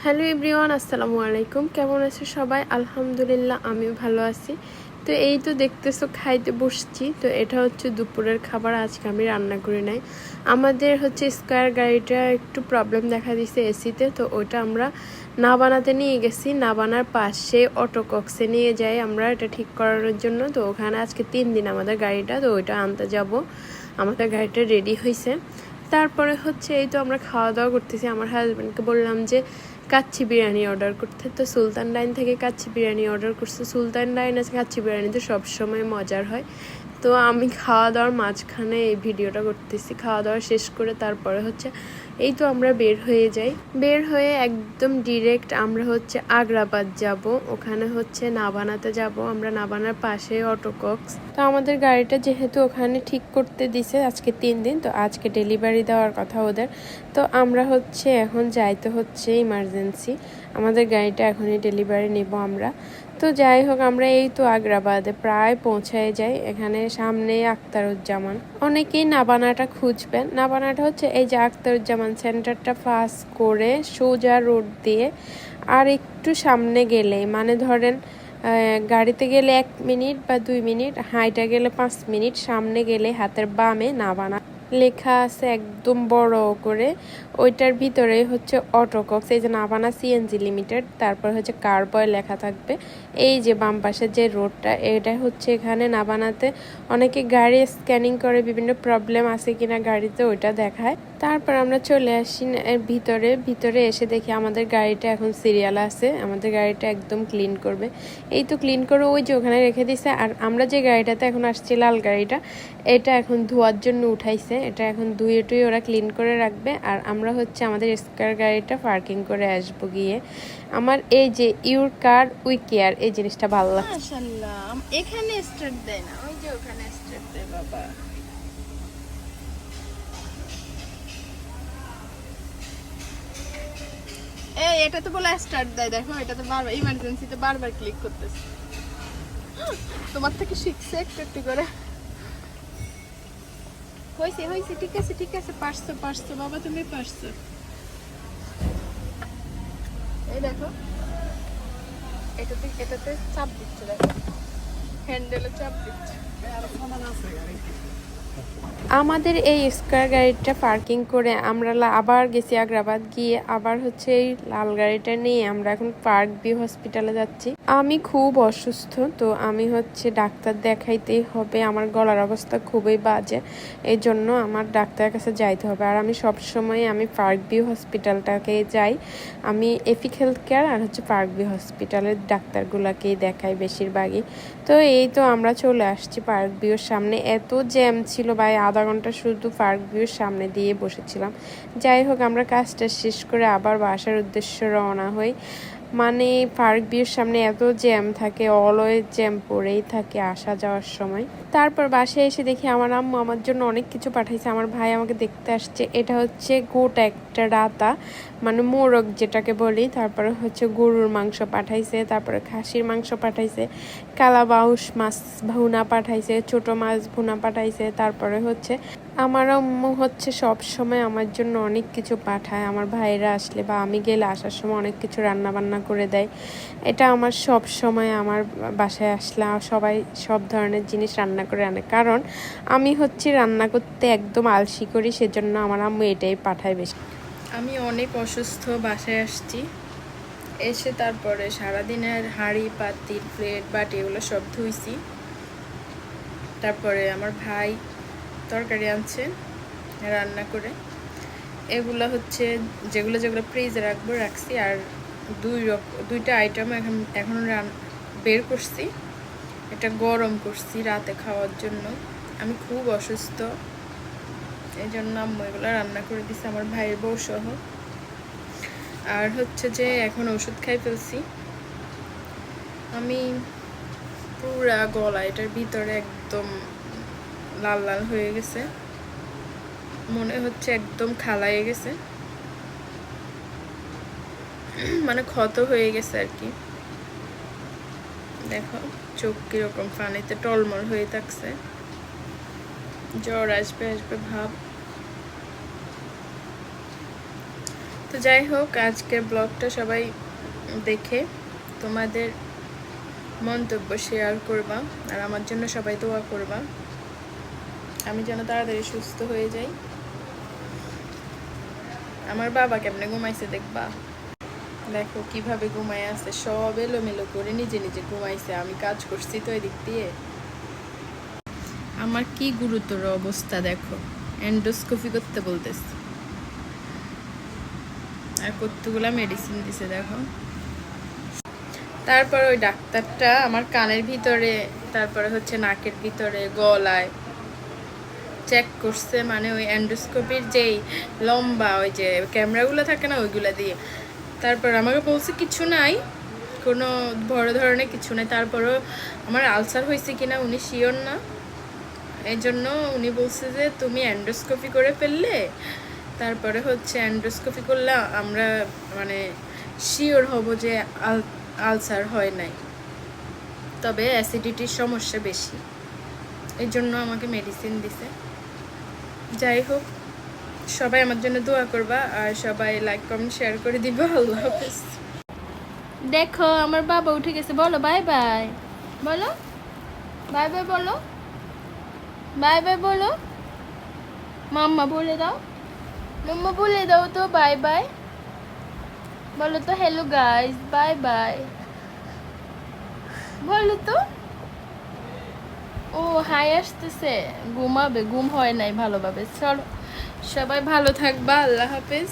Hello everyone, আসসালামু আলাইকুম। কেমন আছে সবাই? আলহামদুলিল্লাহ, আমি ভালো আছি। তো এই তো দেখতেছো খাইতে বসছি। তো এটা হচ্ছে দুপুরের খাবার। আজকে আমি রান্না করি নাই। আমাদের হচ্ছে স্কয়ার গাড়িটা একটু প্রবলেম দেখা দিছে এসিতে, তো ওইটা আমরা না বানাতে নিয়ে গেছি। না বানার পাশে অটোকক্সে নিয়ে যাই আমরা এটা ঠিক করানোর জন্য। তো ওখানে আজকে 3 দিন আমাদের গাড়িটা, তো ওইটা আনতে যাব। আমাদের গাড়িটা রেডি হয়েছে। তারপরে হচ্ছে এই তো আমরা খাওয়া দাওয়া করতেছি। আমার হাজব্যান্ডকে বললাম যে কাচ্চি বিরিয়ানি অর্ডার করতে, তো সুলতান ডাইন থেকে কাচ্চি বিরিয়ানি অর্ডার করছে। সুলতান ডাইন আছে কাচ্চি বিরিয়ানি তো সবসময় মজার হয়। তো আমি খাওয়া দাওয়ার মাঝখানে এই ভিডিওটা করতেছি। খাওয়া দাওয়া শেষ করে তারপরে হচ্ছে এই তো আমরা বের হয়ে যাই। বের হয়ে একদম ডিরেক্ট আমরা হচ্ছে আগ্রাবাদ যাব। ওখানে হচ্ছে নাবানাতে যাব আমরা। নাবানার পাশে অটোকক্স। তো আমাদের গাড়িটা যেহেতু ওখানে ঠিক করতে দিছে আজকে 3 দিন, তো আজকে ডেলিভারি দেওয়ার কথা ওদের। তো আমরা হচ্ছে এখন যাইতে হচ্ছে ইমার্জেন্সি। আমাদের গাড়িটা এখনই ডেলিভারি নেব আমরা। তো যাই হোক, আমরা এই তো আগ্রাবাদে প্রায় পৌঁছায় যাই। এখানে সামনেই আখতারুজ্জামান। অনেকেই নাবানাটা খুঁজবেন। নাবানাটা হচ্ছে এই যে আখতারুজ্জামান সেন্টারটা পাস করে সোজা রোড দিয়ে আর একটু সামনে গেলেই, মানে ধরেন গাড়িতে গেলে 1 মিনিট বা 2 মিনিট, হাইটা গেলে 5 মিনিট, সামনে গেলে হাতের বামে নাবানা লেখা আছে একদম বড় করে। ওইটার ভিতরে হচ্ছে অটোকক্স, এই যে নাবানা সিএনজি লিমিটেড, তারপর হচ্ছে কারবয় লেখা থাকবে। এই যে বাম পাশে যে রোডটা, এটা হচ্ছে এখানে নাবানাতে অনেকে গাড়ি স্ক্যানিং করে বিভিন্ন প্রবলেম আছে কিনা গাড়িতে, ওইটা দেখায়। তারপর আমরা চলে আসি ভিতরে এসে দেখি আমাদের গাড়িটা এখন সিরিয়াল আছে। আমাদের গাড়িটা একদম ক্লিন করবে। এই তো ক্লিন করে ওই যে ওখানে রেখে দিছে। আর আমরা যে গাড়িটাতে এখন আসছি, লাল গাড়িটা, এটা এখন ধোয়ার জন্য উঠাইছে। এটা এখন ধুয়ে টুয়ে ওরা ক্লিন করে রাখবে। আর আমরা হচ্ছে আমাদের স্কার গাড়িটা পার্কিং করে আসবো গিয়ে। আমার এই যে ইউর কার উই কেয়ার, এই জিনিসটা ভালো লাগছে। মাশাআল্লাহ, এখানে স্টার্ট দেয় না, ওই যে ওখানে স্টার্ট দেয় বাবা। এই এটা তো বলে স্টার্ট দেয়, দেখো এটা তো বারবার ইমার্জেন্সিতে বারবার ক্লিক করতেছে। তোমার থেকে শিখছে একটু একটু করে। হইছে হইছে, ঠিক আছে, পারছো বাবা, তুমি পারছো। এই দেখো, এটাতে চাপ দিচ্ছে, দেখো হ্যান্ডেলে চাপ দিচ্ছে। আমাদের এই স্কয়ার গাড়িটা পার্কিং করে আমরা আবার গেছি আগ্রাবাদ। গিয়ে আবার হচ্ছে এই লাল গাড়িটা নিয়ে আমরা এখন পার্ক ভিউ হসপিটালে যাচ্ছি। আমি খুব অসুস্থ, তো আমি হচ্ছে ডাক্তার দেখাইতেই হবে। আমার গলার অবস্থা খুবই বাজে, এই জন্য আমার ডাক্তারের কাছে যাইতে হবে। আর আমি সবসময় পার্ক ভিউ হসপিটালটাকে যাই। আমি এফিক হেলথ কেয়ার আর হচ্ছে পার্ক ভিউ হসপিটালের ডাক্তারগুলোকেই দেখাই বেশিরভাগই। তো এই তো আমরা চলে আসছি পার্ক ভিউর সামনে। এত জ্যাম ছিল ভাই, আধা ঘন্টা শুধু পার্ক ভিউর সামনে দিয়ে বসেছিলাম। যাই হোক, আমরা কাজটা শেষ করে আবার বাসার উদ্দেশ্যে রওনা হই। মানে পার্ক ভিউর সামনে এত জ্যাম থাকে, অলওয়েজ জ্যাম পড়েই থাকে আসা যাওয়ার সময়। তারপর বাসায় এসে দেখি আমার আম্মু আমার জন্য অনেক কিছু পাঠাইছে। আমার ভাই আমাকে দেখতে আসছে। এটা হচ্ছে গোটা একটা রাতা, মানে মোরগ যেটাকে বলি। তারপরে হচ্ছে গরুর মাংস পাঠাইছে, তারপরে খাসির মাংস পাঠাইছে, কালাবাউস মাছ ভুনা পাঠাইছে, ছোট মাছ ভুনা পাঠাইছে। তারপরে হচ্ছে আমার আম্মু হচ্ছে সব সময় আমার জন্য অনেক কিছু পাঠায়। আমার ভাইরা আসলে বা আমি গেলে আসার সময় অনেক কিছু রান্না বান্না করে দেয়। এটা আমার সব সময় আমার বাসায় আসলে সবাই সব ধরনের জিনিস রান্না করে আনে, কারণ আমি হচ্ছে রান্না করতে একদম আলসি করি, সেজন্য আমার আম্মু এটাই পাঠায় বেশি। আমি অনেক অসুস্থ, বাসায় আসছি। এসে তারপরে সারাদিনের হাঁড়ি পাতিল প্লেট বাটি এগুলো সব ধুইছি। তারপরে আমার ভাই তরকারি আনছে রান্না করে। এগুলো হচ্ছে যেগুলো ফ্রিজে রাখছি। আর দুইটা আইটেম এখন বের করছি। এটা গরম করছি রাতে খাওয়ার জন্য। আমি খুব অসুস্থ, এই জন্য আম্মু এগুলো রান্না করে দিছে আমার ভাইয়ের বউ সহ। আর হচ্ছে যে এখন ওষুধ খাই ফেলছি আমি। পুরা গলা এটার ভিতরে একদম লাল লাল হয়ে গেছে, মনে হচ্ছে একদম খালাইয়ে গেছে, মানে ক্ষত হয়ে গেছে আর কি। দেখো চোখ কিরকম পানিতে টলমল হয়ে থাকছে, জ্বর আসবে ভাব। তো তো যাই হোক, আজকের ব্লগটা সবাই দেখে তোমাদের মন্তব্য শেয়ার করবা, আর আমার জন্য সবাই দোয়া করবা আমি যেন তাড়াতাড়ি সুস্থ হয়ে যাই। আমার বাবা কেমনে ঘুমাইছে দেখবা, দেখো কিভাবে ঘুমায় আছে, সব এলোমেলো করে নিজে নিজে ঘুমাইছে। আমি কাজ করছি তো এদিক দিয়ে। আমার কি গুরুতর অবস্থা দেখো, এন্ডোস্কোপি করতে বলতেছে, আর কতগুলা মেডিসিন দিছে দেখো। তারপর ওই ডাক্তারটা আমার কানের ভিতরে, তারপরে হচ্ছে নাকের ভিতরে, গলায় চেক করছে, মানে ওই এন্ডোস্কোপির যেই লম্বা ওই যে ক্যামেরাগুলো থাকে না ওইগুলা দিয়ে। তারপর আমাকে বলছে কিছু নাই, কোনো বড় ধরনের কিছু নাই। তারপরও আমার আলসার হয়েছে কিনা উনি শিওর না, এই জন্য উনি বলছে যে তুমি এন্ডোস্কোপি করে ফেললে, তারপরে হচ্ছে এন্ডোস্কোপি করলে আমরা মানে শিওর হব যে আলসার হয় নাই, তবে অ্যাসিডিটির সমস্যা বেশি, এই জন্য আমাকে মেডিসিন দিছে। যাই হোক, সবাই আমার জন্য দোয়া করবা, আর সবাই লাইক কমেন্ট শেয়ার করে দিবা। আল্লাহ হাফেজ। দেখো আমার বাবা উঠে গেছে, বলো বাই বাই, বলো বাই বাই, বলো বাই বাই, বলো মাম্মা বলে দাও, মাম্মা বলে দাও তো বাই বাই, বলো তো হ্যালো গাইস বাই বাই, বলো তো। ও হাই আসতেছে, ঘুমাবে, ঘুম হয় নাই ভালোভাবে। চলো সবাই ভালো থাকবা, আল্লাহ হাফেজ।